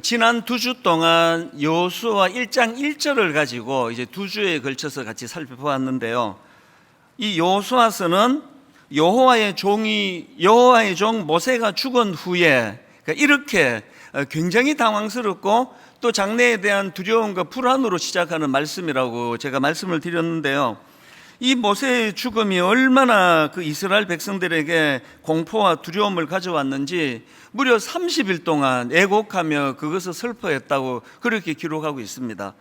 지난 2주 동안 여호수아 1장 1절을 가지고 이제 2주에 걸쳐서 같이 살펴보았는데요. 이 여호수아서는 여호와의 종 모세가 죽은 후에 이렇게 굉장히 당황스럽고 또 장래에 대한 두려움과 불안으로 시작하는 말씀이라고 제가 말씀을 드렸는데요. 이 모세의 죽음이 얼마나 그 이스라엘 백성들에게 공포와 두려움을 가져왔는지 무려 30일 동안 애곡하며 그것을 슬퍼했다고 그렇게 기록하고 있습니다.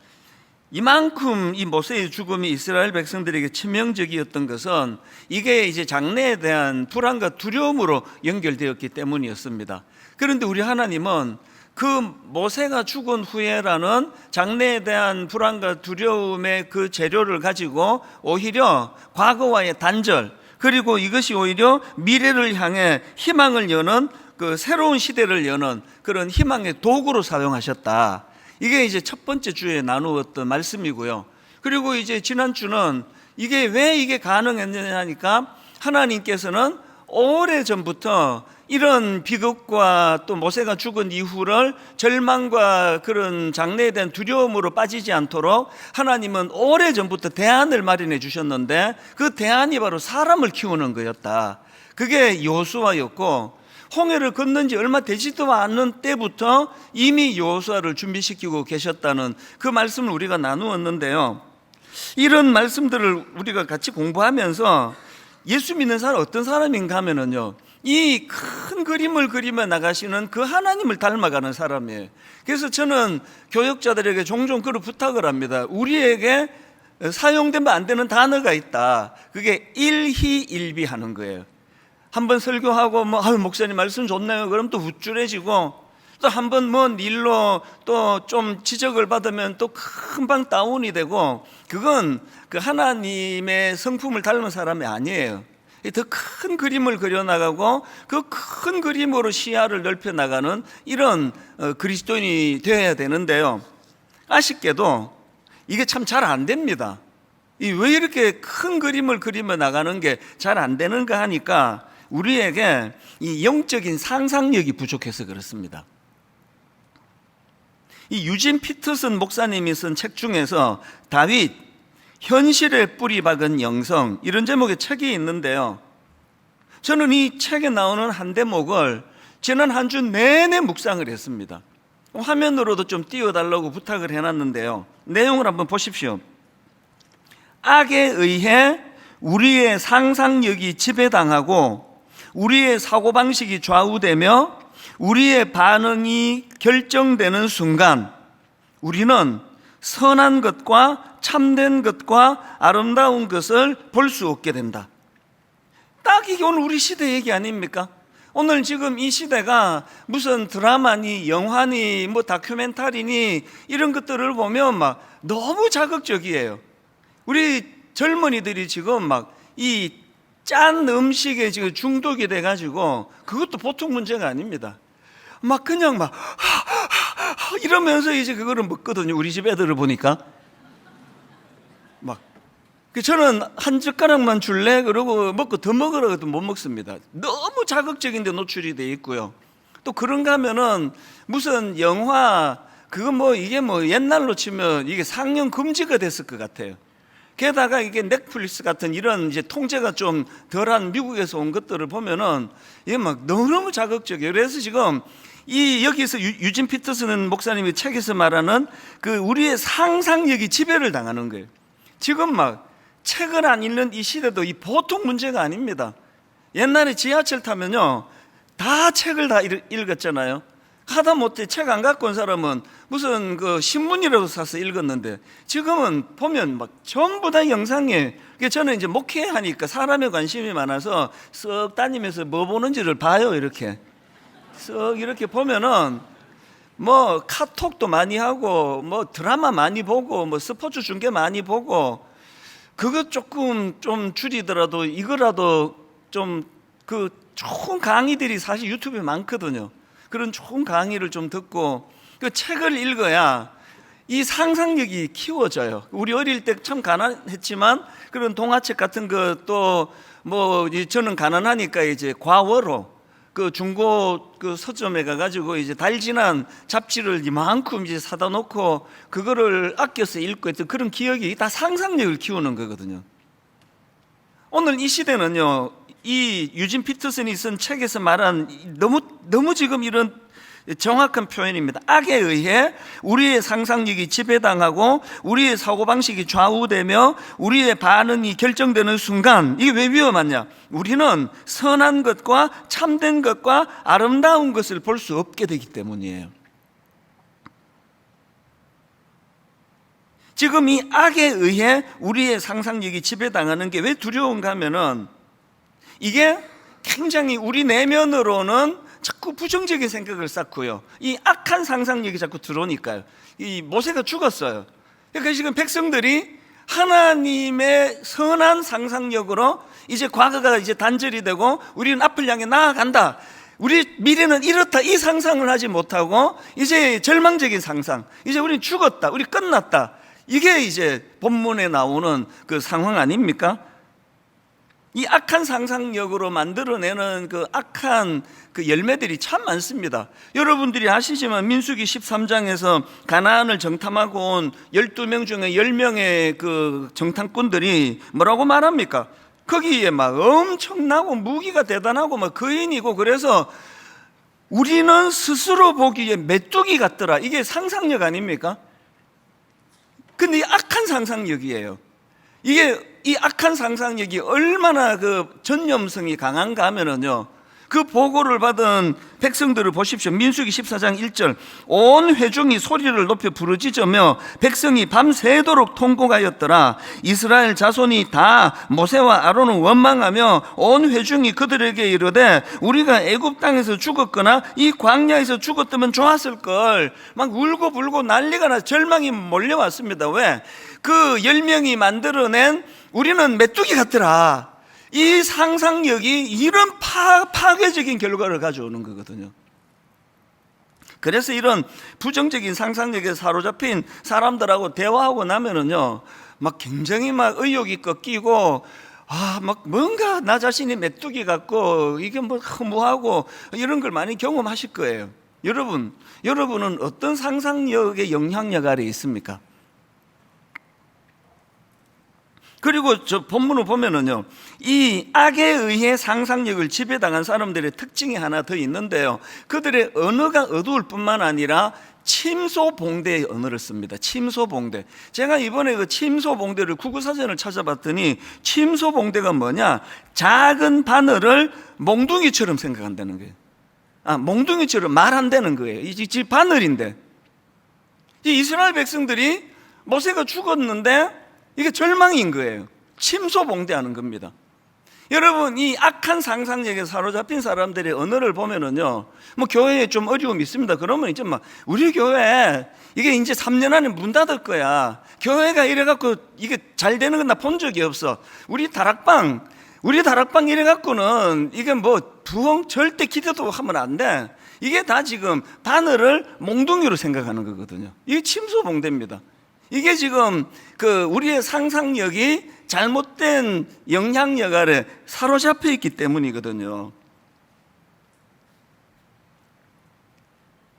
이만큼 이 모세의 죽음이 이스라엘 백성들에게 치명적이었던 것은 이게 이제 장래에 대한 불안과 두려움으로 연결되었기 때문이었습니다. 그런데 우리 하나님은 그 모세가 죽은 후에라는 장래에 대한 불안과 두려움의 그 재료를 가지고 오히려 과거와의 단절, 그리고 이것이 오히려 미래를 향해 희망을 여는 그 새로운 시대를 여는 그런 희망의 도구로 사용하셨다. 이게 이제 첫 번째 주에 나누었던 말씀이고요. 그리고 이제 지난 주는 이게 왜 이게 가능했느냐 하니까 하나님께서는 오래전부터 이런 비극과 또 모세가 죽은 이후를 절망과 그런 장래에 대한 두려움으로 빠지지 않도록 하나님은 오래전부터 대안을 마련해 주셨는데 그 대안이 바로 사람을 키우는 거였다. 그게 여호수아였고, 홍해를 건넌 지 얼마 되지도 않은 때부터 이미 여호수아를 준비시키고 계셨다는 그 말씀을 우리가 나누었는데요. 이런 말씀들을 우리가 같이 공부하면서 예수 믿는 사람 어떤 사람인가 하면은요, 이 큰 그림을 그리며 나가시는 그 하나님을 닮아가는 사람이에요. 그래서 저는 교역자들에게 종종 그런 부탁을 합니다. 우리에게 사용되면 안 되는 단어가 있다. 그게 일희일비 하는 거예요. 한번 설교하고 목사님 말씀 좋네요. 그럼 또 우쭐해지고, 또 한번 뭔 일로 또 좀 지적을 받으면 또 금방 다운이 되고, 그건 그 하나님의 성품을 닮은 사람이 아니에요. 더 큰 그림을 그려나가고 그 큰 그림으로 시야를 넓혀나가는 이런 그리스도인이 되어야 되는데요. 아쉽게도 이게 참 잘 안 됩니다. 왜 이렇게 큰 그림을 그리며 나가는 게 잘 안 되는가 하니까 우리에게 이 영적인 상상력이 부족해서 그렇습니다. 이 유진 피터슨 목사님이 쓴 책 중에서 다윗, 현실에 뿌리 박은 영성, 이런 제목의 책이 있는데요. 저는 이 책에 나오는 한 대목을 지난 한 주 내내 묵상을 했습니다. 화면으로도 좀 띄워달라고 부탁을 해놨는데요. 내용을 한번 보십시오. 악에 의해 우리의 상상력이 지배당하고 우리의 사고방식이 좌우되며 우리의 반응이 결정되는 순간 우리는 선한 것과 참된 것과 아름다운 것을 볼 수 없게 된다. 딱 이게 오늘 우리 시대 얘기 아닙니까? 오늘 지금 이 시대가 무슨 드라마니 영화니 다큐멘터리니 이런 것들을 보면 막 너무 자극적이에요. 우리 젊은이들이 지금 막 이 짠 음식에 지금 중독이 돼가지고 그것도 보통 문제가 아닙니다. 막 그냥 이러면서 이제 그거를 먹거든요. 우리 집 애들을 보니까 저는 한 젓가락만 줄래? 그러고 먹고 더 먹으라고 해도 못 먹습니다. 너무 자극적인데 노출이 돼 있고요. 또 그런가 하면은 무슨 영화 그거 이게 옛날로 치면 이게 상영 금지가 됐을 것 같아요. 게다가 이게 넷플릭스 같은 이런 이제 통제가 좀 덜한 미국에서 온 것들을 보면은 이게 너무 자극적이에요. 그래서 지금 여기서 유진 피터슨 목사님이 책에서 말하는 그 우리의 상상력이 지배를 당하는 거예요. 지금 책을 안 읽는 이 시대도 이 보통 문제가 아닙니다. 옛날에 지하철 타면요, 다 책을 다 읽었잖아요. 하다못해 책 안 갖고 온 사람은 무슨 그 신문이라도 사서 읽었는데 지금은 보면 전부 다 영상이에요. 저는 이제 목회하니까 사람에 관심이 많아서 쓱 다니면서 뭐 보는지를 봐요. 이렇게 쓱 이렇게 보면은 카톡도 많이 하고 드라마 많이 보고 스포츠 중계 많이 보고, 그거 조금 좀 줄이더라도 이거라도 좀 그 좋은 강의들이 사실 유튜브에 많거든요. 그런 좋은 강의를 좀 듣고 그 책을 읽어야 이 상상력이 키워져요. 우리 어릴 때 참 가난했지만 그런 동화책 같은 것도 저는 가난하니까 이제 과월호 그 중고 그 서점에 가가지고 이제 달진한 잡지를 이만큼 이제 사다 놓고 그거를 아껴서 읽고 했던 그런 기억이 다 상상력을 키우는 거거든요. 오늘 이 시대는요, 이 유진 피터슨이 쓴 책에서 말한 너무 지금 이런 정확한 표현입니다. 악에 의해 우리의 상상력이 지배당하고 우리의 사고방식이 좌우되며 우리의 반응이 결정되는 순간, 이게 왜 위험하냐? 우리는 선한 것과 참된 것과 아름다운 것을 볼 수 없게 되기 때문이에요. 지금 이 악에 의해 우리의 상상력이 지배당하는 게 왜 두려운가 하면은, 이게 굉장히 우리 내면으로는 자꾸 부정적인 생각을 쌓고요, 이 악한 상상력이 자꾸 들어오니까요. 이 모세가 죽었어요. 그러니까 지금 백성들이 하나님의 선한 상상력으로 이제 과거가 이제 단절이 되고 우리는 앞을 향해 나아간다, 우리 미래는 이렇다, 이 상상을 하지 못하고 이제 절망적인 상상, 이제 우리는 죽었다, 우리 끝났다, 이게 이제 본문에 나오는 그 상황 아닙니까? 이 악한 상상력으로 만들어내는 그 악한 그 열매들이 참 많습니다. 여러분들이 아시지만 민수기 13장에서 가나안을 정탐하고 온 12명 중에 10명의 그 정탐꾼들이 뭐라고 말합니까? 거기에 막 엄청나고 무기가 대단하고 막 거인이고, 그래서 우리는 스스로 보기에 메뚜기 같더라. 이게 상상력 아닙니까? 근데 이 악한 상상력이에요. 이 악한 상상력이 얼마나 그 전념성이 강한가 하면은요, 그 보고를 받은 백성들을 보십시오. 민수기 14장 1절, 온 회중이 소리를 높여 부르짖으며 백성이 밤새도록 통곡하였더라. 이스라엘 자손이 다 모세와 아론을 원망하며 온 회중이 그들에게 이르되 우리가 애굽 땅에서 죽었거나 이 광야에서 죽었다면 좋았을걸. 막 울고 불고 난리가 나, 절망이 몰려왔습니다. 왜? 그 10명이 만들어낸 우리는 메뚜기 같더라, 이 상상력이 이런 파괴적인 결과를 가져오는 거거든요. 그래서 이런 부정적인 상상력에 사로잡힌 사람들하고 대화하고 나면은요, 막 굉장히 막 의욕이 꺾이고, 막 뭔가 나 자신이 메뚜기 같고 이게 뭐 허무하고 이런 걸 많이 경험하실 거예요. 여러분은 어떤 상상력의 영향력 아래 있습니까? 그리고 저 본문을 보면은요, 이 악에 의해 상상력을 지배당한 사람들의 특징이 하나 더 있는데요, 그들의 언어가 어두울 뿐만 아니라 침소봉대의 언어를 씁니다. 침소봉대. 제가 이번에 그 침소봉대를 국어사전을 찾아봤더니, 침소봉대가 뭐냐? 작은 바늘을 몽둥이처럼 생각한다는 거예요. 몽둥이처럼 말한다는 거예요. 이 바늘인데, 이 이스라엘 백성들이 모세가 죽었는데 이게 절망인 거예요. 침소봉대하는 겁니다. 여러분, 이 악한 상상력에 사로잡힌 사람들의 언어를 보면은요, 뭐 교회에 좀 어려움이 있습니다. 그러면 이제 막 우리 교회 이게 이제 3년 안에 문 닫을 거야. 교회가 이래갖고 이게 잘 되는 건 나 본 적이 없어. 우리 다락방 이래갖고는 이게 뭐 부흥 절대 기대도 하면 안 돼. 이게 다 지금 바늘을 몽둥이로 생각하는 거거든요. 이게 침소봉대입니다. 이게 지금 그 우리의 상상력이 잘못된 영향력 아래 사로잡혀 있기 때문이거든요.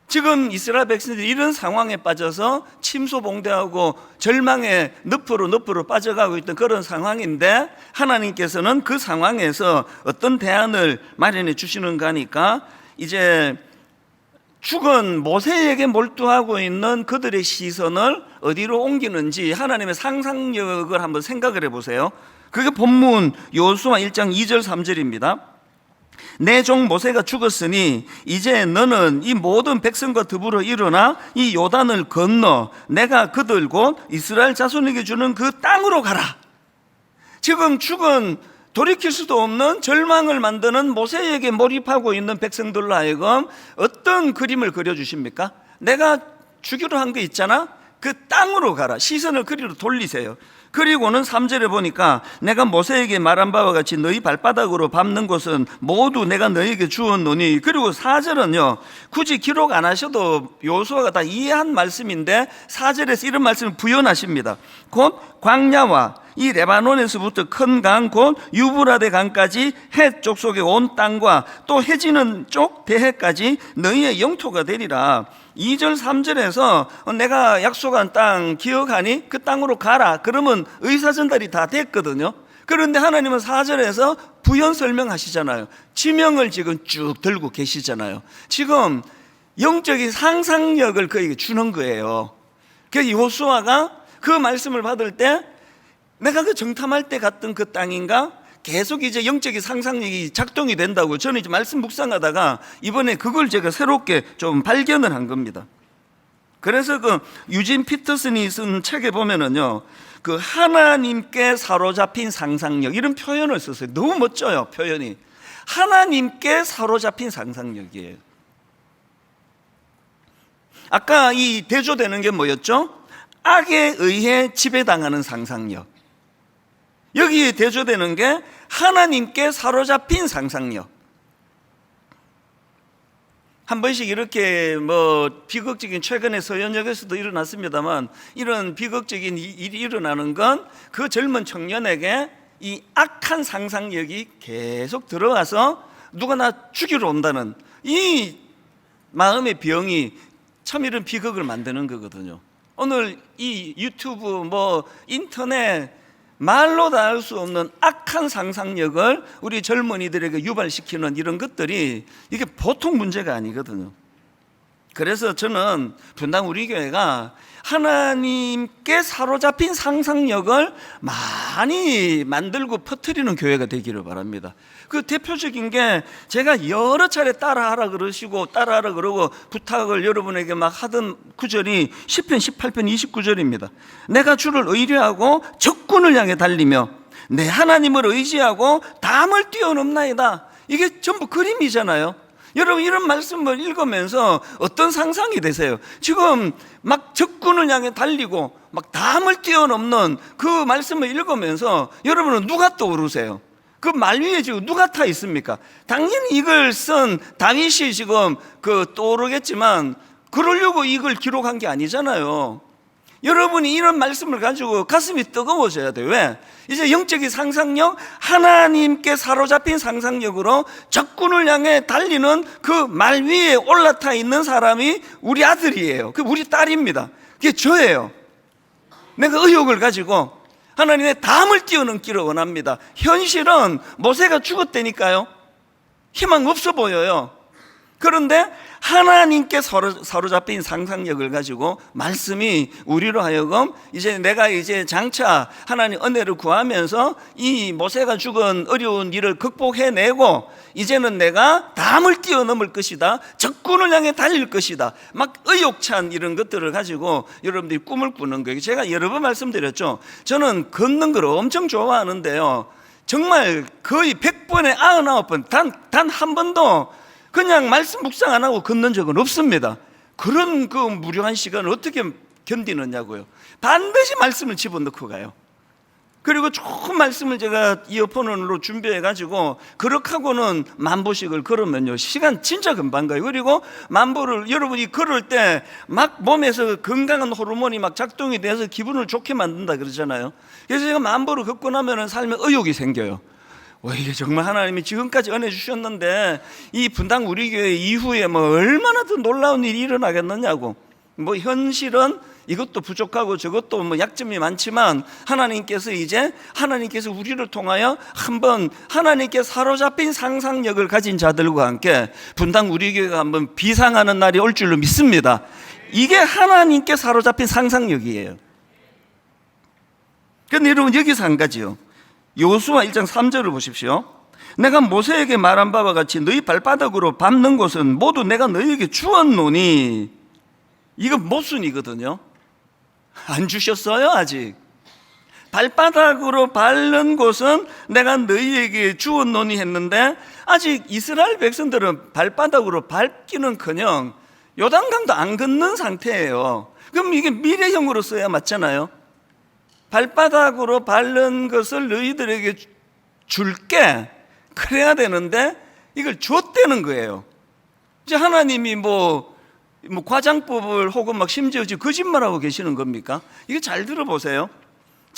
지금 이스라엘 백성들이 이런 상황에 빠져서 침소봉대하고 절망의 늪으로 빠져가고 있던 그런 상황인데, 하나님께서는 그 상황에서 어떤 대안을 마련해 주시는가 하니까, 이제 죽은 모세에게 몰두하고 있는 그들의 시선을 어디로 옮기는지 하나님의 상상력을 한번 생각을 해보세요. 그게 본문 여호수아 1장 2절 3절입니다. 내 종 모세가 죽었으니 이제 너는 이 모든 백성과 더불어 일어나 이 요단을 건너 내가 그들 곧 이스라엘 자손에게 주는 그 땅으로 가라. 지금 죽은, 돌이킬 수도 없는 절망을 만드는 모세에게 몰입하고 있는 백성들로 하여금 어떤 그림을 그려주십니까? 내가 주기로 한 거 있잖아, 그 땅으로 가라. 시선을 그리로 돌리세요. 그리고는 3절에 보니까 내가 모세에게 말한 바와 같이 너희 발바닥으로 밟는 곳은 모두 내가 너희에게 주었노니. 그리고 4절은요, 굳이 기록 안 하셔도 여호수아가 다 이해한 말씀인데 4절에서 이런 말씀을 부연하십니다. 곧 광야와 이 레바논에서부터 큰 강 곧 유브라데 강까지 헷 족속의 온 땅과 또 해지는 쪽 대해까지 너희의 영토가 되리라. 2절 3절에서 내가 약속한 땅 기억하니 그 땅으로 가라. 그러면 의사전달이 다 됐거든요. 그런데 하나님은 4절에서 부연 설명하시잖아요. 지명을 지금 쭉 들고 계시잖아요. 지금 영적인 상상력을 그에게 주는 거예요. 그래서 여호수아가 그 말씀을 받을 때 내가 그 정탐할 때 갔던 그 땅인가? 계속 이제 영적인 상상력이 작동이 된다고 저는 이제 말씀 묵상하다가 이번에 그걸 제가 새롭게 좀 발견을 한 겁니다. 그래서 그 유진 피터슨이 쓴 책에 보면은요, 그 하나님께 사로잡힌 상상력 이런 표현을 썼어요. 너무 멋져요, 표현이. 하나님께 사로잡힌 상상력이에요. 아까 이 대조되는 게 뭐였죠? 악에 의해 지배당하는 상상력. 여기에 대조되는 게 하나님께 사로잡힌 상상력. 한 번씩 이렇게 비극적인, 최근에 서현역에서도 일어났습니다만, 이런 비극적인 일이 일어나는 건 그 젊은 청년에게 이 악한 상상력이 계속 들어와서 누가 나 죽이러 온다는 이 마음의 병이 참 이런 비극을 만드는 거거든요. 오늘 이 유튜브 인터넷 말로 다 할 수 없는 악한 상상력을 우리 젊은이들에게 유발시키는 이런 것들이 이게 보통 문제가 아니거든요. 그래서 저는 분당 우리 교회가 하나님께 사로잡힌 상상력을 많이 만들고 퍼뜨리는 교회가 되기를 바랍니다. 그 대표적인 게 제가 여러 차례 따라하라 그러고 부탁을 여러분에게 막 하던 구절이 시편 18편 29절입니다. 내가 주를 의뢰하고 적군을 향해 달리며 내 하나님을 의지하고 담을 뛰어넘나이다. 이게 전부 그림이잖아요. 여러분, 이런 말씀을 읽으면서 어떤 상상이 되세요? 지금 막 적군을 향해 달리고 막 담을 뛰어넘는 그 말씀을 읽으면서 여러분은 누가 떠오르세요? 그 말 위에 지금 누가 타 있습니까? 당연히 이걸 쓴 다윗이 지금 떠오르겠지만 그러려고 이걸 기록한 게 아니잖아요. 여러분이 이런 말씀을 가지고 가슴이 뜨거워져야 돼요. 왜? 이제 영적인 상상력, 하나님께 사로잡힌 상상력으로 적군을 향해 달리는 그 말 위에 올라타 있는 사람이 우리 아들이에요. 그 우리 딸입니다. 그게 저예요. 내가 의욕을 가지고 하나님의 담을 뛰어넘기를 원합니다. 현실은 모세가 죽었다니까요. 희망 없어 보여요. 그런데 하나님께 사로잡힌 상상력을 가지고 말씀이 우리로 하여금 내가 장차 하나님 은혜를 구하면서 이 모세가 죽은 어려운 일을 극복해내고 이제는 내가 담을 뛰어넘을 것이다, 적군을 향해 달릴 것이다, 막 의욕찬 이런 것들을 가지고 여러분들이 꿈을 꾸는 거예요. 제가 여러 번 말씀드렸죠. 저는 걷는 걸 엄청 좋아하는데요, 정말 거의 100번에 99번 단 한 번도 그냥 말씀 묵상 안 하고 걷는 적은 없습니다. 그런 그 무료한 시간을 어떻게 견디느냐고요. 반드시 말씀을 집어넣고 가요. 그리고 좋은 말씀을 제가 이어폰으로 준비해가지고 그렇게 하고는 만보씩을 걸으면요, 시간 진짜 금방 가요. 그리고 만보를 여러분이 걸을 때 막 몸에서 건강한 호르몬이 막 작동이 돼서 기분을 좋게 만든다 그러잖아요. 그래서 제가 만보를 걷고 나면 삶에 의욕이 생겨요. 이게 정말 하나님이 지금까지 은혜 주셨는데 이 분당 우리 교회 이후에 얼마나 더 놀라운 일이 일어나겠느냐고. 현실은 이것도 부족하고 저것도 약점이 많지만 하나님께서 우리를 통하여 한번 하나님께 사로잡힌 상상력을 가진 자들과 함께 분당 우리 교회가 한번 비상하는 날이 올 줄로 믿습니다. 이게 하나님께 사로잡힌 상상력이에요. 그런데 여러분, 여기서 한 가지요. 여호수아 1장 3절을 보십시오. 내가 모세에게 말한 바와 같이 너희 발바닥으로 밟는 곳은 모두 내가 너희에게 주었노니. 이거 모순이거든요. 안 주셨어요 아직. 발바닥으로 밟는 곳은 내가 너희에게 주었노니 했는데 아직 이스라엘 백성들은 발바닥으로 밟기는커녕 요단강도 안 걷는 상태예요. 그럼 이게 미래형으로 써야 맞잖아요. 발바닥으로 밟는 것을 너희들에게 줄게, 그래야 되는데 이걸 줬다는 거예요. 이제 하나님이 과장법을 혹은 심지어 거짓말하고 계시는 겁니까? 이거 잘 들어보세요.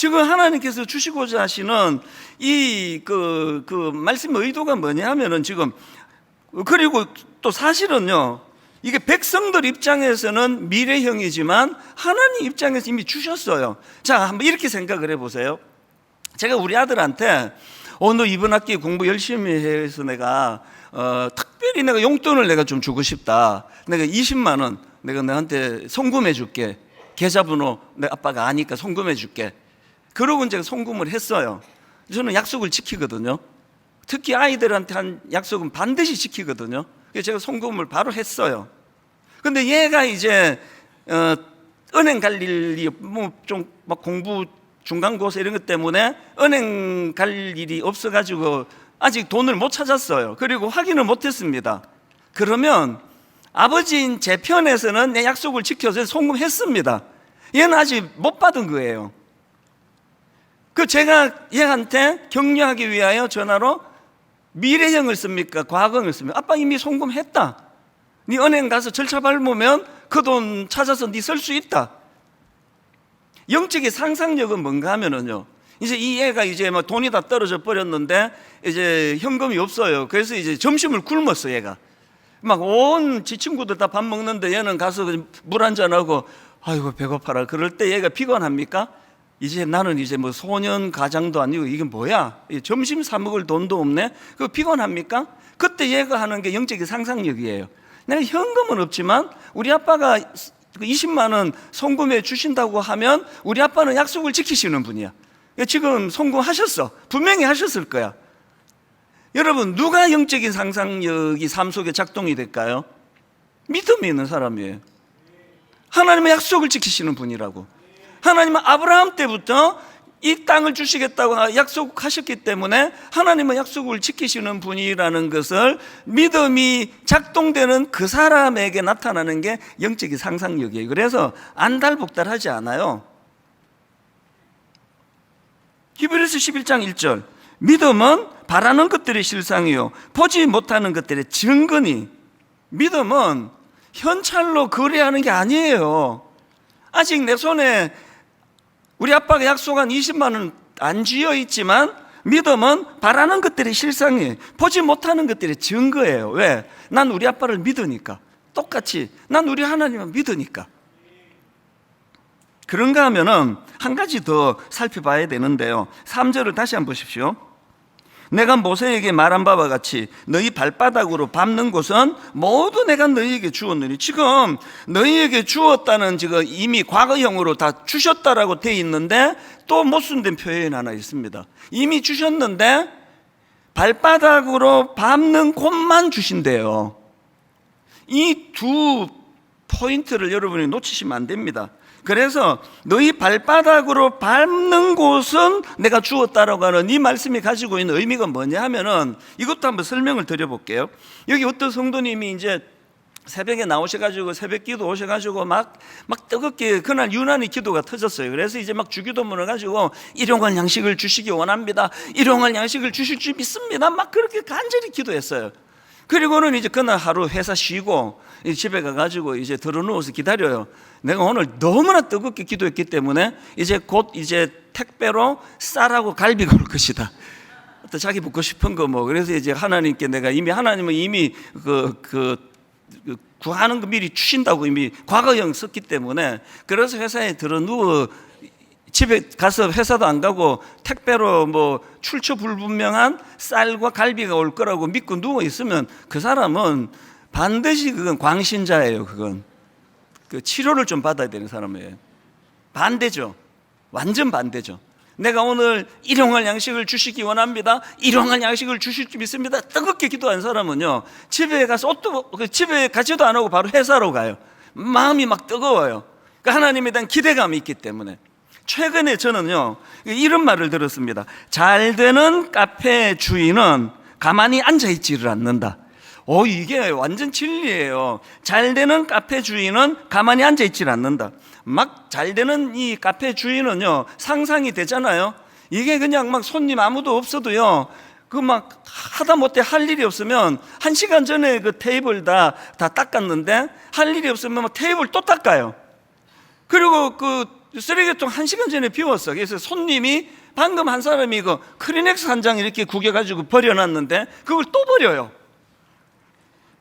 지금 하나님께서 주시고자 하시는 이 말씀의 의도가 뭐냐 하면은 지금, 그리고 또 사실은요, 이게 백성들 입장에서는 미래형이지만 하나님 입장에서 이미 주셨어요. 자, 한번 이렇게 생각을 해보세요. 제가 우리 아들한테 너 이번 학기 공부 열심히 해서 내가 특별히 내가 용돈을 내가 좀 주고 싶다. 내가 20만 원 내가 너한테 송금해 줄게. 계좌번호 내 아빠가 아니까 송금해 줄게. 그러고 제가 송금을 했어요. 저는 약속을 지키거든요. 특히 아이들한테 한 약속은 반드시 지키거든요. 그래서 제가 송금을 바로 했어요. 근데 얘가 이제 은행 갈 일이 뭐 좀 막 공부 중간고사 이런 것 때문에 은행 갈 일이 없어가지고 아직 돈을 못 찾았어요. 그리고 확인을 못 했습니다. 그러면 아버지인 제 편에서는 내 약속을 지켜서 송금했습니다. 얘는 아직 못 받은 거예요. 제가 얘한테 격려하기 위하여 전화로 미래형을 씁니까? 과거형을 씁니까? 아빠 이미 송금했다. 네 은행 가서 절차 밟으면 그 돈 찾아서 네 쓸 수 있다. 영적인 상상력은 뭔가 하면은요, 이제 이 애가 이제 막 돈이 다 떨어져 버렸는데 이제 현금이 없어요. 그래서 이제 점심을 굶었어. 얘가 막 온 지 친구들 다 밥 먹는데 얘는 가서 물 한잔하고 아이고 배고파라. 그럴 때 얘가 피곤합니까? 이제 나는 이제 뭐 소년 가장도 아니고 이게 뭐야? 점심 사 먹을 돈도 없네? 그거 피곤합니까? 그때 얘가 하는 게 영적인 상상력이에요. 내가 현금은 없지만 우리 아빠가 20만 원 송금해 주신다고 하면 우리 아빠는 약속을 지키시는 분이야. 지금 송금하셨어. 분명히 하셨을 거야. 여러분, 누가 영적인 상상력이 삶 속에 작동이 될까요? 믿음이 있는 사람이에요. 하나님의 약속을 지키시는 분이라고. 하나님은 아브라함 때부터 이 땅을 주시겠다고 약속하셨기 때문에 하나님은 약속을 지키시는 분이라는 것을 믿음이 작동되는 그 사람에게 나타나는 게 영적인 상상력이에요. 그래서 안달복달하지 않아요. 히브리서 11장 1절, 믿음은 바라는 것들의 실상이요 보지 못하는 것들의 증거니. 믿음은 현찰로 거래하는 게 아니에요. 아직 내 손에 우리 아빠가 약속한 20만 원 안 쥐어 있지만 믿음은 바라는 것들의 실상이에요. 보지 못하는 것들의 증거예요. 왜? 난 우리 아빠를 믿으니까. 똑같이 난 우리 하나님을 믿으니까. 그런가 하면은 한 가지 더 살펴봐야 되는데요, 3절을 다시 한번 보십시오. 내가 모세에게 말한 바와 같이 너희 발바닥으로 밟는 곳은 모두 내가 너희에게 주었느니. 지금 너희에게 주었다는 지금 이미 과거형으로 다 주셨다라고 되어 있는데 또 못 쓴된 표현이 하나 있습니다. 이미 주셨는데 발바닥으로 밟는 곳만 주신대요. 이 두 포인트를 여러분이 놓치시면 안 됩니다. 그래서 너희 발바닥으로 밟는 곳은 내가 주었다라고 하는 이 말씀이 가지고 있는 의미가 뭐냐 하면은 이것도 한번 설명을 드려볼게요. 여기 어떤 성도님이 이제 새벽에 나오셔가지고 새벽 기도 오셔가지고 막 뜨겁게 그날 유난히 기도가 터졌어요. 그래서 이제 막 주기도문을 가지고 일용할 양식을 주시기 원합니다. 일용할 양식을 주실 줄 믿습니다. 막 그렇게 간절히 기도했어요. 그리고는 이제 그날 하루 회사 쉬고 집에 가가지고 이제 들어누워서 기다려요. 내가 오늘 너무나 뜨겁게 기도했기 때문에 이제 곧 이제 택배로 쌀하고 갈비가 올 것이다. 또 자기 먹고 싶은 거 뭐. 그래서 이제 하나님께 내가 하나님은 이미 구하는 거 미리 주신다고 이미 과거형 썼기 때문에, 그래서 회사에 들어누워 집에 가서 회사도 안 가고 택배로 뭐 출처 불분명한 쌀과 갈비가 올 거라고 믿고 누워 있으면 그 사람은 반드시 그건 광신자예요. 그건 그 치료를 좀 받아야 되는 사람이에요. 반대죠. 완전 반대죠. 내가 오늘 일용할 양식을 주시기 원합니다. 일용할 양식을 주실 줄 믿습니다. 뜨겁게 기도한 사람은요, 집에 가서 집에 가지도 안 하고 바로 회사로 가요. 마음이 막 뜨거워요. 그러니까 하나님에 대한 기대감이 있기 때문에. 최근에 저는요 이런 말을 들었습니다. 잘 되는 카페 주인은 가만히 앉아있지를 않는다. 이게 완전 진리예요. 잘 되는 카페 주인은 가만히 앉아있지를 않는다. 막 잘 되는 이 카페 주인은요 상상이 되잖아요. 이게 그냥 막 손님 아무도 없어도요 그 막 하다못해 할 일이 없으면 1시간 전에 그 테이블 다 닦았는데 할 일이 없으면 막 테이블 또 닦아요. 그리고 그 쓰레기통 1시간 전에 비웠어. 그래서 손님이 방금 한 사람이 그 크리넥스 한 장 이렇게 구겨가지고 버려놨는데 그걸 또 버려요.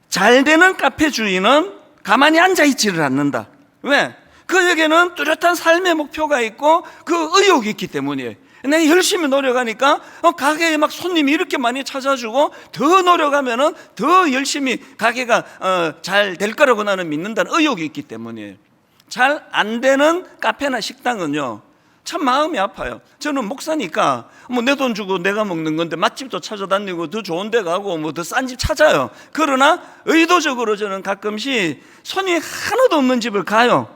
잘 되는 카페 주인은 가만히 앉아있지를 않는다. 왜? 그에게는 뚜렷한 삶의 목표가 있고 그 의욕이 있기 때문이에요. 내가 열심히 노력하니까 가게에 막 손님이 이렇게 많이 찾아주고 더 노력하면은 더 열심히 가게가 잘 될 거라고 나는 믿는다는 의욕이 있기 때문이에요. 잘 안 되는 카페나 식당은요, 참 마음이 아파요. 저는 목사니까 뭐 내 돈 주고 내가 먹는 건데 맛집도 찾아다니고 더 좋은 데 가고 뭐 더 싼 집 찾아요. 그러나 의도적으로 저는 가끔씩 손이 하나도 없는 집을 가요.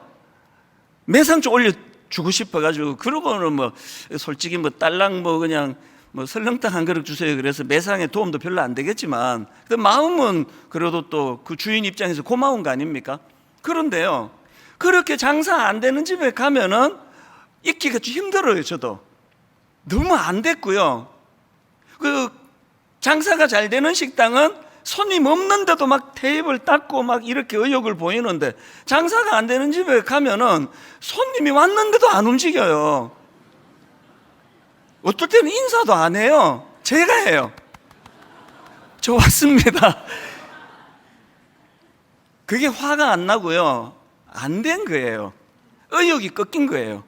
매상 좀 올려주고 싶어가지고. 그러고는 뭐 솔직히 뭐 딸랑 뭐 그냥 뭐 설렁탕 한 그릇 주세요 그래서 매상에 도움도 별로 안 되겠지만 그 마음은 그래도 또 그 주인 입장에서 고마운 거 아닙니까? 그런데요, 그렇게 장사 안 되는 집에 가면은 있기가 좀 힘들어요. 저도 너무 안 됐고요. 그 장사가 잘 되는 식당은 손님 없는데도 막 테이블 닦고 막 이렇게 의욕을 보이는데, 장사가 안 되는 집에 가면은 손님이 왔는데도 안 움직여요. 어떨 때는 인사도 안 해요. 제가 해요. 저 왔습니다. 그게 화가 안 나고요, 안 된 거예요. 의욕이 꺾인 거예요.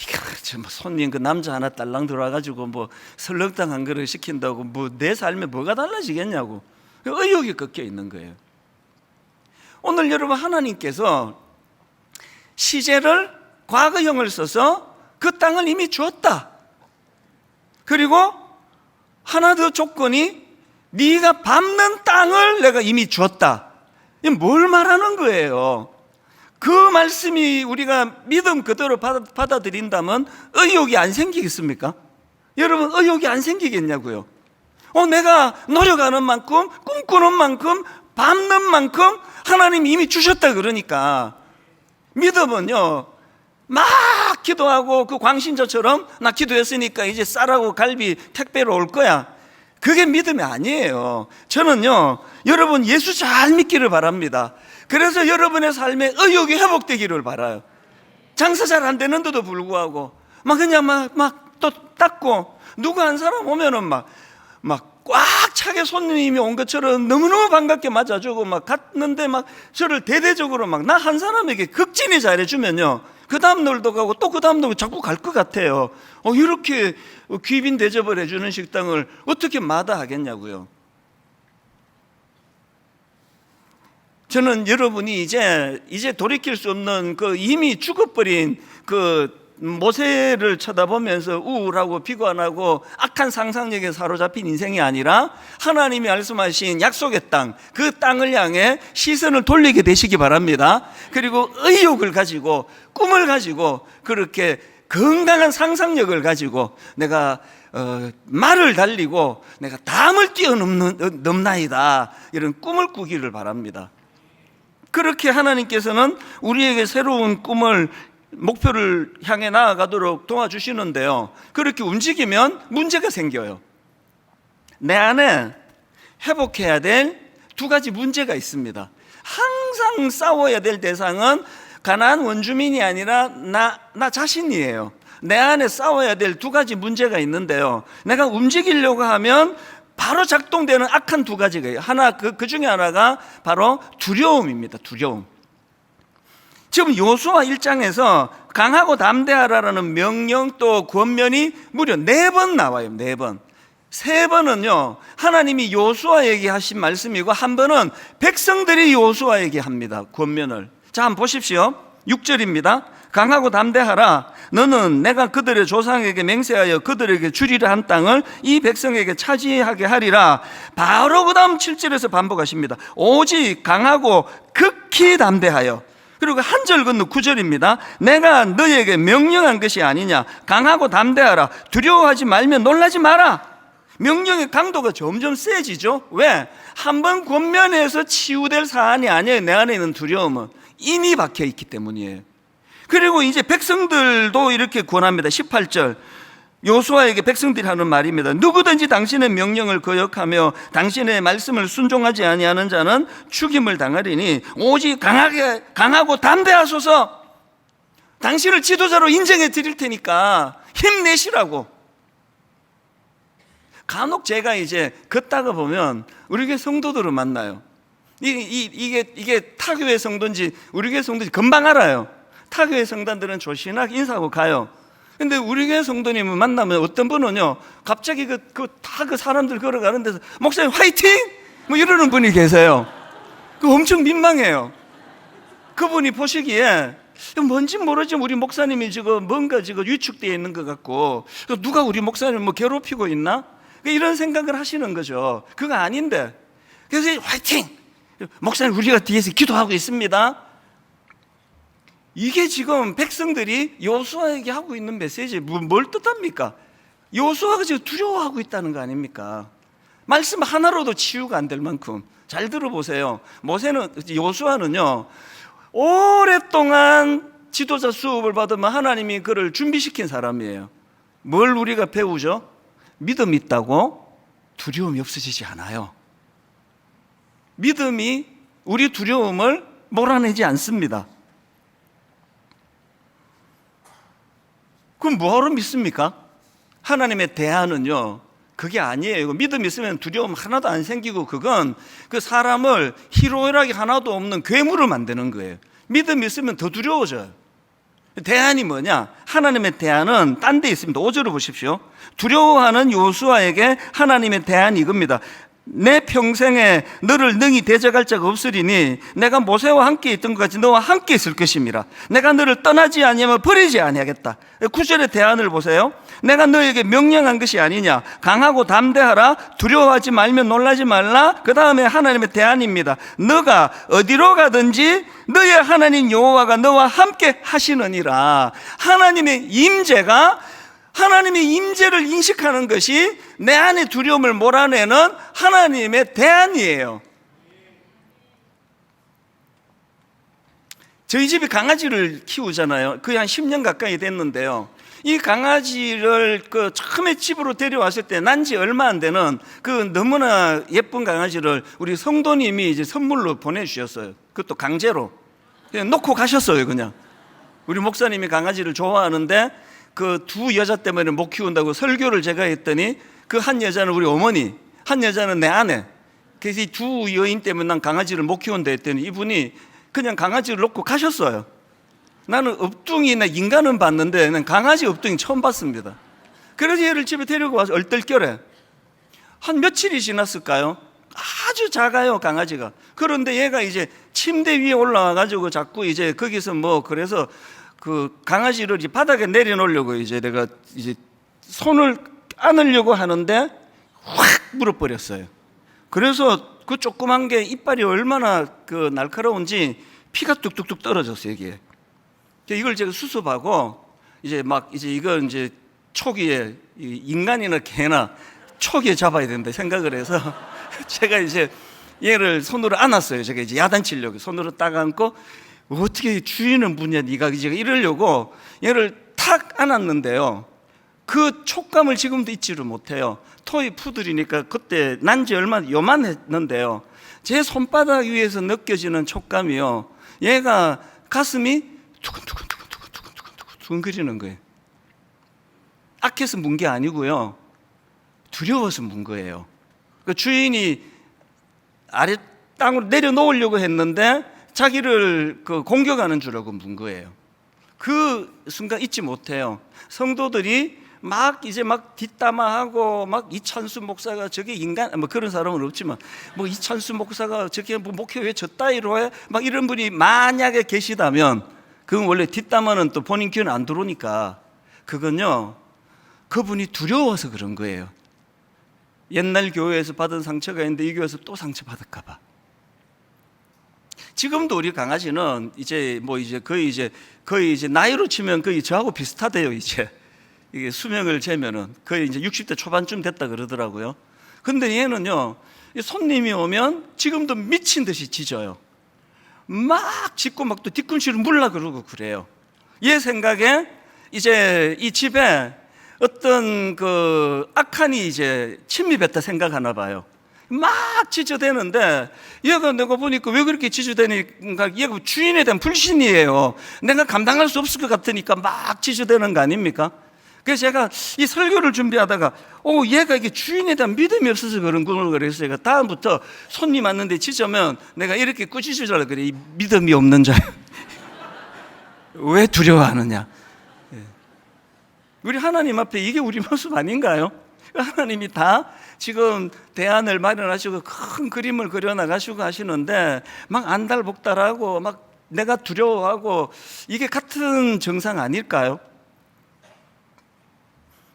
이거 손님 그 남자 하나 딸랑 들어와가지고 뭐 설렁탕 한 그릇 시킨다고 뭐 내 삶에 뭐가 달라지겠냐고. 의욕이 꺾여 있는 거예요. 오늘 여러분, 하나님께서 시제를 과거형을 써서 그 땅을 이미 주었다. 그리고 하나 더 조건이 네가 밟는 땅을 내가 이미 주었다. 이게 뭘 말하는 거예요? 그 말씀이 우리가 믿음 그대로 받아들인다면 의욕이 안 생기겠습니까? 여러분, 의욕이 안 생기겠냐고요? 내가 노력하는 만큼, 꿈꾸는 만큼, 밟는 만큼 하나님이 이미 주셨다. 그러니까 믿음은요, 막 기도하고 그 광신저처럼 나 기도했으니까 이제 쌀하고 갈비 택배로 올 거야, 그게 믿음이 아니에요. 저는요, 여러분 예수 잘 믿기를 바랍니다. 그래서 여러분의 삶에 의욕이 회복되기를 바라요. 장사 잘 안 되는데도 불구하고 막 그냥 막 또 닦고, 누구 한 사람 오면은 막 꽉 차게 손님이 온 것처럼 너무너무 반갑게 맞아주고 막 갔는데 막 저를 대대적으로 막 나 한 사람에게 극진히 잘해주면요, 그 다음 날도 가고 또 그 다음 날도 자꾸 갈 것 같아요. 이렇게 귀빈 대접을 해주는 식당을 어떻게 마다하겠냐고요. 저는 여러분이 이제 돌이킬 수 없는 그 이미 죽어버린 그 모세를 쳐다보면서 우울하고 비관하고 악한 상상력에 사로잡힌 인생이 아니라 하나님이 말씀하신 약속의 땅, 그 땅을 향해 시선을 돌리게 되시기 바랍니다. 그리고 의욕을 가지고, 꿈을 가지고, 그렇게 건강한 상상력을 가지고 내가 말을 달리고 내가 담을 뛰어넘나이다, 이런 꿈을 꾸기를 바랍니다. 그렇게 하나님께서는 우리에게 새로운 꿈을, 목표를 향해 나아가도록 도와주시는데요, 그렇게 움직이면 문제가 생겨요. 내 안에 회복해야 될 두 가지 문제가 있습니다. 항상 싸워야 될 대상은 가나안 원주민이 아니라 나 자신이에요. 내 안에 싸워야 될 두 가지 문제가 있는데요, 내가 움직이려고 하면 바로 작동되는 악한 두 가지가 있어요. 그 중에 하나가 바로 두려움입니다. 두려움. 지금 요수아 1장에서 강하고 담대하라는 명령, 또 권면이 무려 4번 나와요. 4번. 3번은요 하나님이 요수아에게 하신 말씀이고, 한 번은 백성들이 요수아에게 합니다, 권면을. 자, 한번 보십시오. 6절입니다. 강하고 담대하라. 너는 내가 그들의 조상에게 맹세하여 그들에게 주리라 한 땅을 이 백성에게 차지하게 하리라. 바로 그 다음 7절에서 반복하십니다. 오직 강하고 극히 담대하여. 그리고 한 절 건너 9절입니다. 내가 너에게 명령한 것이 아니냐. 강하고 담대하라. 두려워하지 말며 놀라지 마라. 명령의 강도가 점점 세지죠. 왜? 한번 권면해서 치유될 사안이 아니에요. 내 안에 있는 두려움은 이미 박혀 있기 때문이에요. 그리고 이제 백성들도 이렇게 권합니다. 18절. 요수아에게 백성들이 하는 말입니다. 누구든지 당신의 명령을 거역하며 당신의 말씀을 순종하지 아니하는 자는 죽임을 당하리니 오직 강하고 담대하소서. 당신을 지도자로 인정해 드릴 테니까 힘내시라고. 간혹 제가 이제 걷다가 보면 우리 교회 성도들을 만나요. 이게 타교회 성도인지 우리 교회 성도인지 금방 알아요. 타교회 성도들은 조신하게 인사하고 가요. 근데 우리 교회 성도님을 만나면 어떤 분은요, 갑자기 그 사람들 걸어가는 데서 목사님 화이팅! 뭐 이러는 분이 계세요. 그 엄청 민망해요. 그분이 보시기에 뭔지 모르지만 우리 목사님이 지금 뭔가 지금 위축되어 있는 것 같고, 누가 우리 목사님을 뭐 괴롭히고 있나? 이런 생각을 하시는 거죠. 그거 아닌데. 그래서 화이팅! 목사님 우리가 뒤에서 기도하고 있습니다. 이게 지금 백성들이 여호수아에게 하고 있는 메시지, 뭘 뜻합니까? 여호수아가 지금 두려워하고 있다는 거 아닙니까? 말씀 하나로도 치유가 안 될 만큼. 잘 들어보세요. 여호수아는요, 오랫동안 지도자 수업을 받으면 하나님이 그를 준비시킨 사람이에요. 뭘 우리가 배우죠? 믿음이 있다고 두려움이 없어지지 않아요. 믿음이 우리 두려움을 몰아내지 않습니다. 그럼 뭐하러 믿습니까? 하나님의 대안은요, 그게 아니에요. 믿음이 있으면 두려움 하나도 안 생기고, 그건 그 사람을 희로애락이 하나도 없는 괴물을 만드는 거예요. 믿음이 있으면 더 두려워져요. 대안이 뭐냐? 하나님의 대안은 딴 데 있습니다. 5절을 보십시오. 두려워하는 여호수아에게 하나님의 대안이 이겁니다. 내 평생에 너를 능히 대적할 자가 없으리니 내가 모세와 함께 있던 것 같이 너와 함께 있을 것입니다. 내가 너를 떠나지 아니하면 버리지 아니하겠다. 9절의 대안을 보세요. 내가 너에게 명령한 것이 아니냐. 강하고 담대하라. 두려워하지 말며 놀라지 말라. 그 다음에 하나님의 대안입니다. 너가 어디로 가든지 너의 하나님 여호와가 너와 함께 하시느니라. 하나님의 임재를 인식하는 것이 내 안의 두려움을 몰아내는 하나님의 대안이에요. 저희 집이 강아지를 키우잖아요. 거의 한 10년 가까이 됐는데요. 이 강아지를 처음에 집으로 데려왔을 때 난지 얼마 안 되는 그 너무나 예쁜 강아지를 우리 성도님이 이제 선물로 보내주셨어요. 그것도 강제로. 그냥 놓고 가셨어요, 그냥. 우리 목사님이 강아지를 좋아하는데 그 두 여자 때문에 못 키운다고 설교를 제가 했더니 그 한 여자는 우리 어머니, 한 여자는 내 아내. 그래서 이 두 여인 때문에 난 강아지를 못 키운다 했더니 이분이 그냥 강아지를 놓고 가셨어요. 나는 업둥이나 인간은 봤는데 난 강아지 업둥이 처음 봤습니다. 그래서 얘를 집에 데리고 와서 얼떨결에 한 며칠이 지났을까요? 아주 작아요, 강아지가. 그런데 얘가 이제 침대 위에 올라와가지고 자꾸 이제 거기서 그래서 그 강아지를 이제 바닥에 내려놓으려고 이제 내가 이제 손을 안으려고 하는데 확 물어버렸어요. 그래서 그 조그만 게 이빨이 얼마나 그 날카로운지 피가 뚝뚝뚝 떨어졌어요, 이게. 이걸 제가 수습하고 이제 이걸 이제 초기에 인간이나 개나 초기에 잡아야 된다 생각을 해서 제가 이제 얘를 손으로 안았어요. 제가 이제 야단치려고 손으로 딱 안고 어떻게 주인은 뭐냐 네가 이러려고 얘를 탁 안았는데요. 그 촉감을 지금도 잊지를 못해요. 토이 푸들이니까 그때 난지 얼마 요만했는데요. 제 손바닥 위에서 느껴지는 촉감이요. 얘가 가슴이 두근두근 거리는 거예요. 악해서 문 게 아니고요. 두려워서 문 거예요. 그 주인이 아래 땅으로 내려놓으려고 했는데 자기를 공격하는 줄 알고 문 거예요. 그 순간 잊지 못해요. 성도들이 이제 뒷담화하고 이찬수 목사가 저게 인간 그런 사람은 없지만 이찬수 목사가 저게 목회 왜 저 따위로 해? 이런 분이 만약에 계시다면 그건 원래 뒷담화는 또 본인 귀는 안 들어오니까 그건요 그분이 두려워서 그런 거예요. 옛날 교회에서 받은 상처가 있는데 이 교회에서 또 상처 받을까 봐. 지금도 우리 강아지는 이제 거의 이제 나이로 치면 거의 저하고 비슷하대요. 이제 이게 수명을 재면은 거의 이제 60대 초반쯤 됐다 그러더라고요. 근데 얘는요 손님이 오면 지금도 미친 듯이 짖어요. 막 짖고 또 뒤꿈치를 물라 그러고 그래요. 얘 생각에 이제 이 집에 어떤 악한이 이제 침입했다 생각하나 봐요. 막 지저대는데 얘가 내가 보니까 왜 그렇게 지저대니까 얘가 주인에 대한 불신이에요. 내가 감당할 수 없을 것 같으니까 막 지저대는 거 아닙니까? 그래서 제가 이 설교를 준비하다가 얘가 이게 주인에 대한 믿음이 없어서 그런구나 그래서 제가 다음부터 손님 왔는데 짖으면 내가 이렇게 꾸짖으라 그래. 이 믿음이 없는 자요. 왜 두려워하느냐? 우리 하나님 앞에 이게 우리 모습 아닌가요? 하나님이 다 지금 대안을 마련하시고 큰 그림을 그려나가시고 하시는데 막 안달복달하고 막 내가 두려워하고 이게 같은 정상 아닐까요?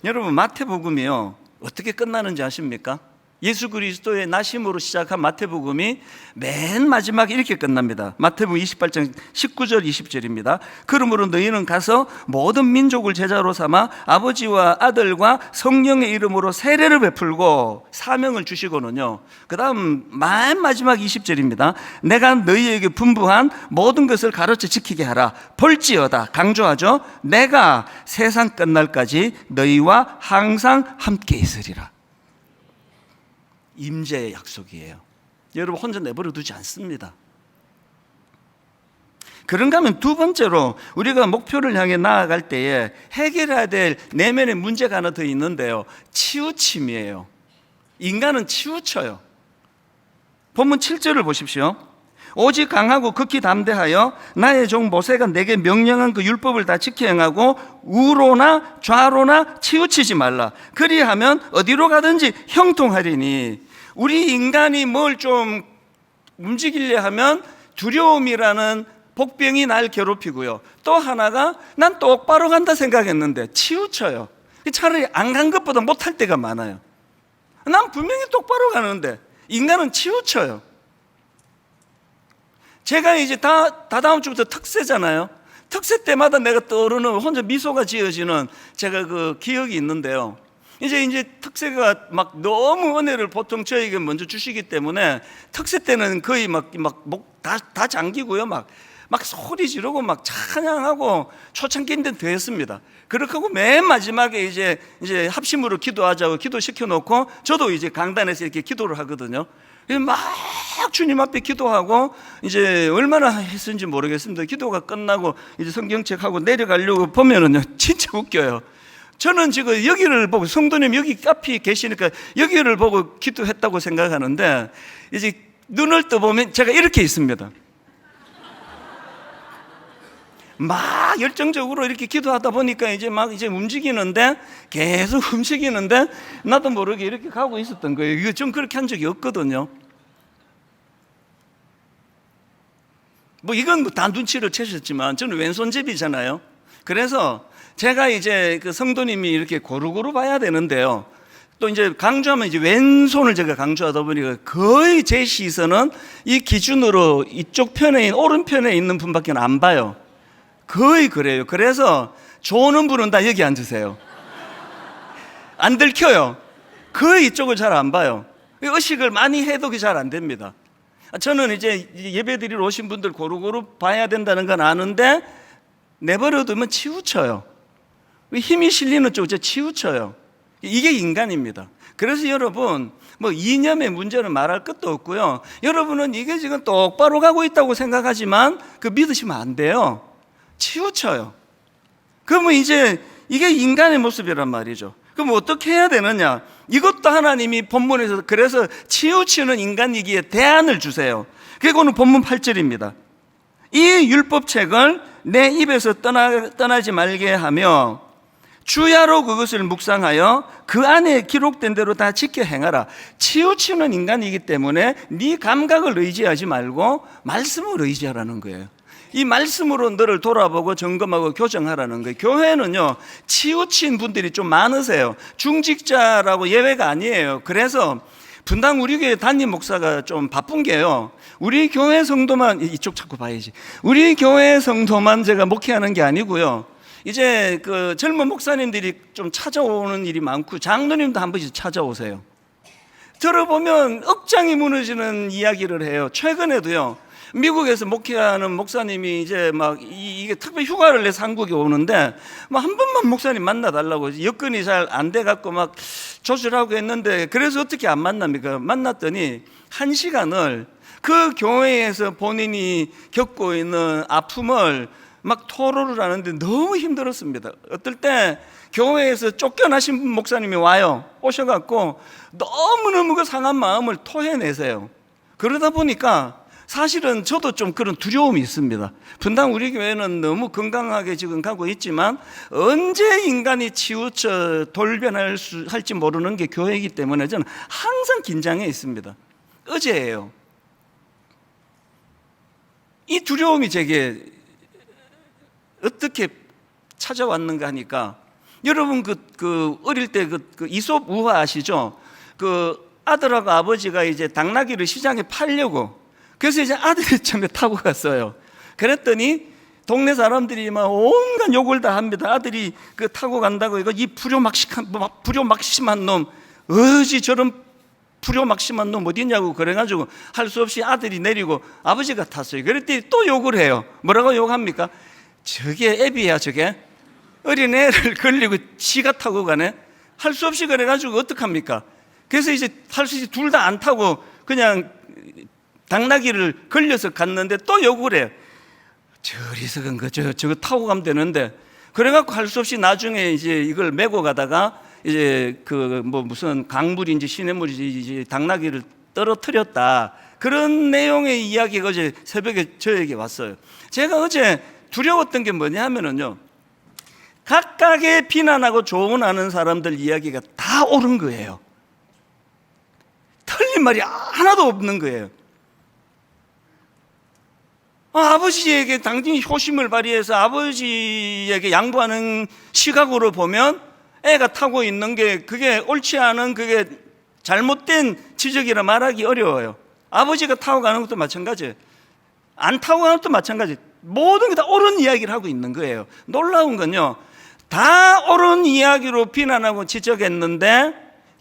여러분 마태복음이요 어떻게 끝나는지 아십니까? 예수 그리스도의 나심으로 시작한 마태복음이 맨 마지막에 이렇게 끝납니다. 마태복음 28장 19절 20절입니다. 그러므로 너희는 가서 모든 민족을 제자로 삼아 아버지와 아들과 성령의 이름으로 세례를 베풀고 사명을 주시고는요, 그 다음 맨 마지막 20절입니다. 내가 너희에게 분부한 모든 것을 가르쳐 지키게 하라. 볼지어다, 강조하죠. 내가 세상 끝날까지 너희와 항상 함께 있으리라. 임재의 약속이에요. 여러분 혼자 내버려 두지 않습니다. 그런가 하면 두 번째로 우리가 목표를 향해 나아갈 때에 해결해야 될 내면의 문제가 하나 더 있는데요, 치우침이에요. 인간은 치우쳐요. 본문 7절을 보십시오. 오직 강하고 극히 담대하여 나의 종 모세가 내게 명령한 그 율법을 다 지켜 행하고 우로나 좌로나 치우치지 말라. 그리하면 어디로 가든지 형통하리니. 우리 인간이 뭘 좀 움직이려 하면 두려움이라는 복병이 날 괴롭히고요, 또 하나가 난 똑바로 간다 생각했는데 치우쳐요. 차라리 안 간 것보다 못할 때가 많아요. 난 분명히 똑바로 가는데 인간은 치우쳐요. 제가 이제 다다음 주부터 특세잖아요. 특세 때마다 내가 떠오르는 혼자 미소가 지어지는 제가 그 기억이 있는데요. 이제 특세가 막 너무 은혜를 보통 저에게 먼저 주시기 때문에 특세 때는 거의 막 목 다 잠기고요. 막 소리 지르고 막 찬양하고 초창기인데 됐습니다. 그렇게 하고 맨 마지막에 이제 합심으로 기도하자고 기도시켜 놓고 저도 이제 강단에서 이렇게 기도를 하거든요. 막 주님 앞에 기도하고 이제 얼마나 했는지 모르겠습니다. 기도가 끝나고 이제 성경책하고 내려가려고 보면은요, 진짜 웃겨요. 저는 지금 여기를 보고, 성도님 여기 앞에 계시니까 여기를 보고 기도했다고 생각하는데 이제 눈을 떠보면 제가 이렇게 있습니다. 막 열정적으로 이렇게 기도하다 보니까 이제 움직이는데, 계속 움직이는데 나도 모르게 이렇게 가고 있었던 거예요. 이거 좀 그렇게 한 적이 없거든요. 이건 다 눈치를 채셨지만 저는 왼손잡이잖아요. 그래서 제가 이제 그 성도님이 이렇게 고루고루 봐야 되는데요, 또 이제 강조하면 이제 왼손을 제가 강조하다 보니까 거의 제 시선은 이 기준으로 이쪽 편에, 오른편에 있는 분밖에 안 봐요. 거의 그래요. 그래서 조는 분은 다 여기 앉으세요. 안 들켜요. 거의 이쪽을 잘 안 봐요. 의식을 많이 해도 그게 잘 안 됩니다. 저는 이제 예배 드리러 오신 분들 고루고루 봐야 된다는 건 아는데 내버려두면 치우쳐요. 힘이 실리는 쪽 이제 치우쳐요. 이게 인간입니다. 그래서 여러분 이념의 문제는 말할 것도 없고요, 여러분은 이게 지금 똑바로 가고 있다고 생각하지만 그 믿으시면 안 돼요. 치우쳐요. 그러면 이제 이게 인간의 모습이란 말이죠. 그럼 어떻게 해야 되느냐? 이것도 하나님이 본문에서 그래서 치우치는 인간이기에 대안을 주세요. 그리고는 본문 8절입니다. 이 율법책을 내 입에서 떠나지 말게 하며 주야로 그것을 묵상하여 그 안에 기록된 대로 다 지켜 행하라. 치우치는 인간이기 때문에 네 감각을 의지하지 말고 말씀을 의지하라는 거예요. 이 말씀으로 너를 돌아보고 점검하고 교정하라는 거예요. 교회는요, 치우친 분들이 좀 많으세요. 중직자라고 예외가 아니에요. 그래서 분당 우리 교회 담임 목사가 좀 바쁜 게요, 우리 교회 성도만, 이쪽 자꾸 봐야지, 우리 교회 성도만 제가 목회하는 게 아니고요, 이제 그 젊은 목사님들이 좀 찾아오는 일이 많고 장로님도 한 번씩 찾아오세요. 들어보면 억장이 무너지는 이야기를 해요. 최근에도요, 미국에서 목회하는 목사님이 이제 막 이게 특별 휴가를 내서 한국에 오는데 뭐 한 번만 목사님 만나달라고 여건이 잘 안 돼갖고 막 조절하고 했는데, 그래서 어떻게 안 만납니까? 만났더니 1시간을 그 교회에서 본인이 겪고 있는 아픔을 막 토로를 하는데 너무 힘들었습니다. 어떨 때 교회에서 쫓겨나신 목사님이 오셔갖고 너무너무 그 상한 마음을 토해내세요. 그러다 보니까 사실은 저도 좀 그런 두려움이 있습니다. 분당 우리 교회는 너무 건강하게 지금 가고 있지만 언제 인간이 치우쳐 돌변할지 모르는 게 교회이기 때문에 저는 항상 긴장해 있습니다. 어제예요. 이 두려움이 제게 어떻게 찾아왔는가 하니까, 여러분 그 어릴 때 그 이솝 우화 아시죠? 그 아들하고 아버지가 이제 당나귀를 시장에 팔려고, 그래서 이제 아들이 처음에 타고 갔어요. 그랬더니 동네 사람들이 막 온갖 욕을 다 합니다. 아들이 그 타고 간다고, 이거 이 불효막심한 놈, 어지 저런 불효막심한 놈 어디 있냐고 그래가지고 할 수 없이 아들이 내리고 아버지가 탔어요. 그랬더니 또 욕을 해요. 뭐라고 욕합니까? 저게 애비야, 저게 어린애를 걸리고 지가 타고 가네. 할 수 없이 그래가지고 어떡합니까? 그래서 이제 할 수 없이 둘 다 안 타고 그냥 당나귀를 걸려서 갔는데 또 욕을 해요. 저리석은 거 저거 타고 가면 되는데. 그래갖고 할 수 없이 나중에 이제 이걸 메고 가다가 이제 그 뭐 무슨 강물인지 시냇물인지 이제 당나귀를 떨어뜨렸다, 그런 내용의 이야기가 어제 새벽에 저에게 왔어요. 제가 어제 두려웠던 게 뭐냐 하면은요, 각각의 비난하고 조언하는 사람들 이야기가 다 옳은 거예요. 틀린 말이 하나도 없는 거예요. 아버지에게 당연히 효심을 발휘해서 아버지에게 양보하는 시각으로 보면 애가 타고 있는 게 그게 옳지 않은, 그게 잘못된 지적이라 말하기 어려워요. 아버지가 타고 가는 것도 마찬가지예요. 안 타고 가는 것도 마찬가지예요. 모든 게 다 옳은 이야기를 하고 있는 거예요. 놀라운 건요, 다 옳은 이야기로 비난하고 지적했는데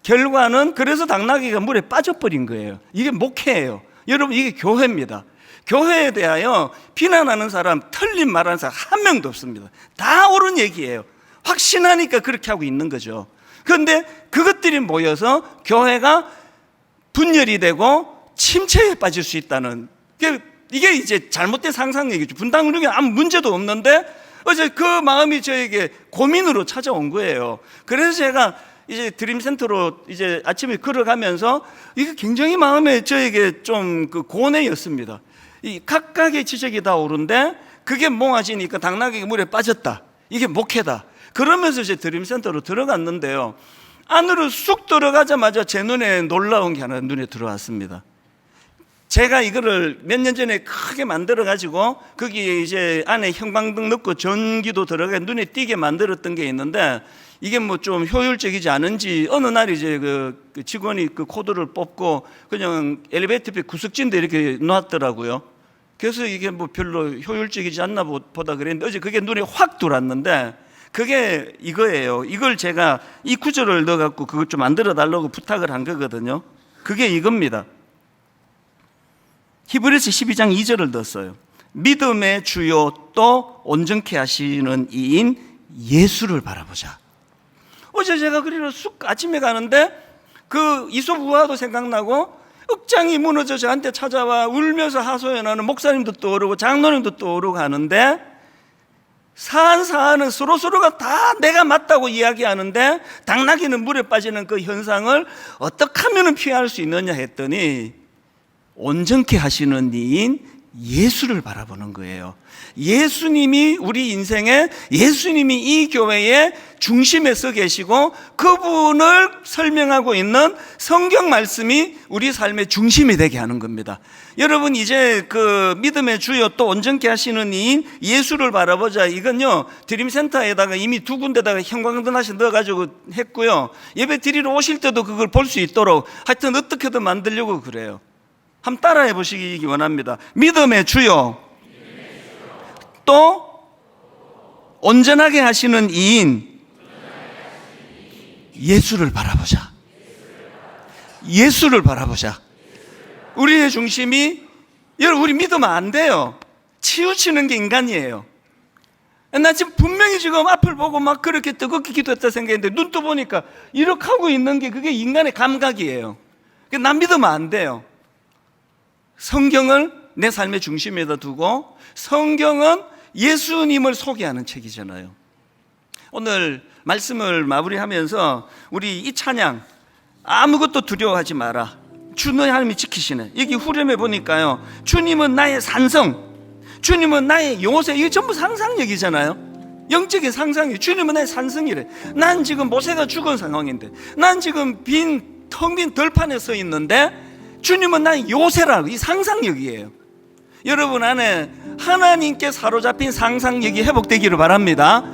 결과는 그래서 당나귀가 물에 빠져버린 거예요. 이게 목회예요. 여러분, 이게 교회입니다. 교회에 대하여 비난하는 사람, 틀린 말하는 사람 한 명도 없습니다. 다 옳은 얘기예요. 확신하니까 그렇게 하고 있는 거죠. 그런데 그것들이 모여서 교회가 분열이 되고 침체에 빠질 수 있다는, 이게 이제 잘못된 상상 얘기죠. 분당 운동에 아무 문제도 없는데 어제 그 마음이 저에게 고민으로 찾아온 거예요. 그래서 제가 이제 드림센터로 이제 아침에 걸어가면서 이게 굉장히 마음에 저에게 좀 그 고뇌였습니다. 이 각각의 지적이 다 옳은데 그게 몽아지니까 당나귀가 물에 빠졌다, 이게 목회다. 그러면서 이제 드림센터로 들어갔는데요, 안으로 쑥 들어가자마자 제 눈에 놀라운 게 하나 눈에 들어왔습니다. 제가 이거를 몇 년 전에 크게 만들어 가지고 거기에 이제 안에 형광등 넣고 전기도 들어가 눈에 띄게 만들었던 게 있는데, 이게 뭐 좀 효율적이지 않은지 어느 날 이제 그 직원이 그 코드를 뽑고 그냥 엘리베이터 옆에 구석진데 이렇게 놨더라고요. 그래서 이게 뭐 별로 효율적이지 않나 보다 그랬는데 어제 그게 눈에 확 들어왔는데, 그게 이거예요. 이걸 제가 이 구절을 넣어갖고 그걸 좀 만들어 달라고 부탁을 한 거거든요. 그게 이겁니다. 히브리서 12장 2절을 넣었어요. 믿음의 주요 또 온전케 하시는 이인 예수를 바라보자. 어제 제가 그리로 쑥 아침에 가는데 그 이솝 우화도 생각나고, 억장이 무너져 저한테 찾아와 울면서 하소연하는 목사님도 떠오르고 장로님도 떠오르고 하는데, 사안은 서로가 다 내가 맞다고 이야기하는데 당나귀는 물에 빠지는 그 현상을 어떻게 하면 피할 수 있느냐 했더니, 온전케 하시는 이인 예수를 바라보는 거예요. 예수님이 우리 인생에, 예수님이 이 교회의 중심에 서 계시고 그분을 설명하고 있는 성경 말씀이 우리 삶의 중심이 되게 하는 겁니다. 여러분, 이제 그 믿음의 주요 또 온전케 하시는 이인 예수를 바라보자, 이건요 드림센터에다가 이미 두 군데다가 형광등 하나 넣어가지고 했고요, 예배 드리러 오실 때도 그걸 볼 수 있도록 하여튼 어떻게든 만들려고 그래요. 한번 따라해 보시기 원합니다. 믿음의 주요 또 온전하게 하시는 이인 예수를 바라보자. 예수를 바라보자. 우리의 중심이 여러분, 우리 믿으면 안 돼요. 치우치는 게 인간이에요. 나 지금 분명히 지금 앞을 보고 막 그렇게 뜨겁게 기도했다 생각했는데 눈 떠보니까 이렇게 하고 있는 게 그게 인간의 감각이에요. 난 믿으면 안 돼요. 성경을 내 삶의 중심에다 두고, 성경은 예수님을 소개하는 책이잖아요. 오늘 말씀을 마무리하면서 우리 이 찬양, 아무것도 두려워하지 마라, 주 너의 하나님이 지키시네. 여기 후렴에 보니까요, 주님은 나의 산성, 주님은 나의 요새, 이게 전부 상상력이잖아요. 영적인 상상이. 주님은 나의 산성이래. 난 지금 모세가 죽은 상황인데, 난 지금 텅 빈 들판에 서 있는데 주님은 나의 요새라고. 이 상상력이에요. 여러분 안에 하나님께 사로잡힌 상상력이 회복되기를 바랍니다.